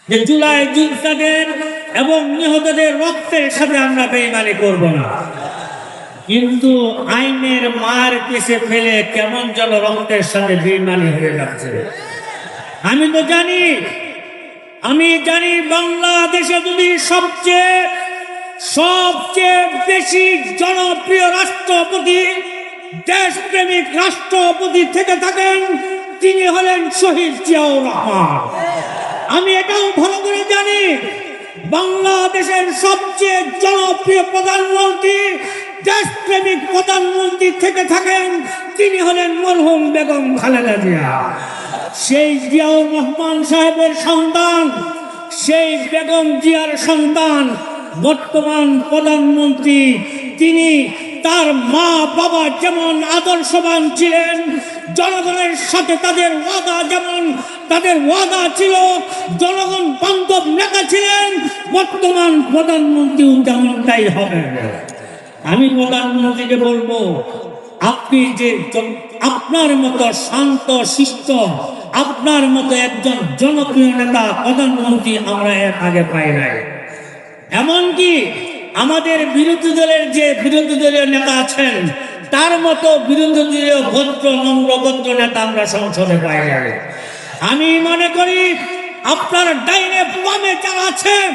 যে জুলাই যোদ্ধাদের এবং নিহতদের রক্তের সাথে আমরা বেঈমানি করব না, কিন্তু আইনের মার পিছে ফেলে কেমন যেন রক্তের সাথে বেঈমানি হয়ে যাচ্ছে। আমি জানি বাংলাদেশে যদি সবচেয়ে বেশি জনপ্রিয় রাষ্ট্রপতি, দেশপ্রেমিক রাষ্ট্রপতি থেকে থাকেন, তিনি হলেন শহীদ জিয়াউর রহমান। আমি এটাও ভালো করে জানি বাংলাদেশের সবচেয়ে জনপ্রিয় প্রধানমন্ত্রী, দেশপ্রেমিক প্রধানমন্ত্রী থেকে থাকেন, তিনি হলেন মরহুম বেগম খালেদা জিয়া। সেই জিয়াউর রহমান সাহেবের সন্তান, সেই বেগম জিয়ার সন্তান বর্তমান প্রধানমন্ত্রী। তিনি তার মা বাবা যেমন আদর্শবান ছিলেন, জনগণের সাথে তাদের ওয়াদা ছিল, জনগণ বান্ধব নেতা ছিলেন, বর্তমান প্রধানমন্ত্রীও তেমনটাই হবে। আমি প্রধানমন্ত্রীকে বলবো, আপনি যে আপনার মতো শান্ত শিষ্ট, আপনার মতো একজন জনপ্রিয় নেতা প্রধানমন্ত্রী আমরা এর আগে পাই নাই। এমনকি আমাদের বিরোধী দলের নেতা আছেন, তার মতো বিরোধী দলীয় নম্র নেতা আমরা সংসদে পাই নাই। আমি মনে করি আপনার ডাইনে বামে যারা আছেন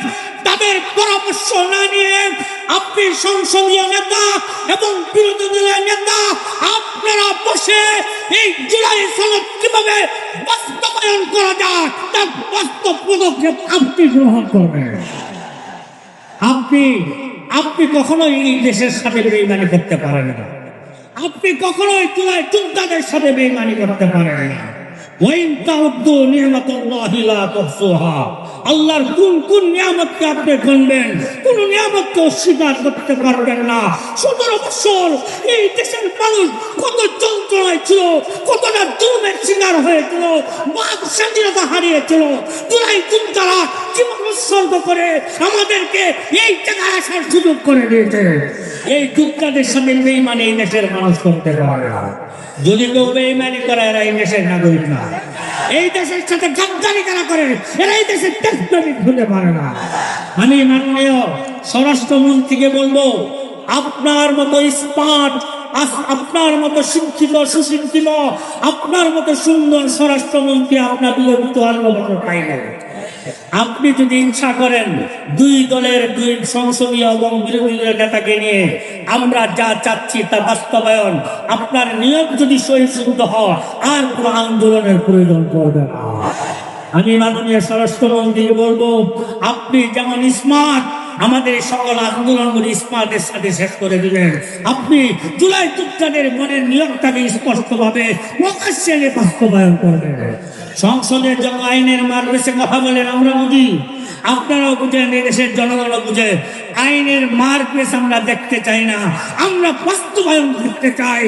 তাদের পরামর্শ না নিয়ে আপনি সংসদীয় নেতা এবং বিরোধী দলের নেতা আপনারা বসে এই জুলাই সনদ কিভাবে বাস্তবায়ন করা যায় তার বাস্তব পদক্ষেপ আপনি গ্রহণ করবেন। আপনি কখনোই এই দেশের সাথে বেঈমানি করতে পারেন না, আপনি কখনোই জুলাই যোদ্ধাদের সাথে বেঈমানি করতে পারেন না। আল্লাহর কোন নিয়ামতকে আপনি গুনবেন, কোন নিয়ামতকে অস্বীকার করতে পারবেন না। 17 বছর এই দেশের মানুষ কত যন্ত্রণায় ছিল, কতটা জুলুমের শিকার হয়েছিল, বাক স্বাধীনতা হারিয়েছিল। জুলাই যোদ্ধারা জীবন উৎসর্গ করে আমাদেরকে এই জায়গায় আসার সুযোগ করে দিয়েছে। এই যোদ্ধাদের সাথে বেঈমানি এই দেশের মানুষ করতে পারে না। যদি কেউ বেঈমানি করে, এরা এই দেশের নাগরিক না। এই দেশের সাথে গাদ্দারি কারা করে, এরা এই দেশের দেশপ্রেমিক হতে পারে না। আমি মাননীয় স্বরাষ্ট্রমন্ত্রীকে বলবো, আপনার মতো স্মার্ট, আপনার মতো শিক্ষিত সুশিক্ষিত, আপনার মতো সুন্দর স্বরাষ্ট্রমন্ত্রী আপনার বিগত বছর পাই না। আপনি যদি ইচ্ছা করেন 2 দলের 2 সংসদীয় এবং বিরোধী দলের নেতাকে নিয়ে আমরা যা চাচ্ছি তা বাস্তবায়ন, আপনার নিয়োগ যদি সহিষ্ণুতা হয়, আর কোনো আন্দোলনের প্রয়োজন পড়বে না। আমি মাননীয় স্বরাষ্ট্রমন্ত্রীকে বলবো, আপনি যেমন স্মার্ট, আমাদের সকল আন্দোলনগুলি স্মার্টের সাথে শেষ করে দিবেন। আপনি জুলাই যোদ্ধাদের মনের নিয়োগটাকে স্পষ্টভাবে প্রকাশ্যে বাস্তবায়ন করবেন। সংসদের জন্য আইনের মারপেছে কথা বলেন, আমরা বুঝি, আপনারাও বুঝেন, দেশের জনগণও বুঝে। আইনের মারপেচ আমরা দেখতে চাই না, আমরা বাস্তবায়ন দেখতে চাই।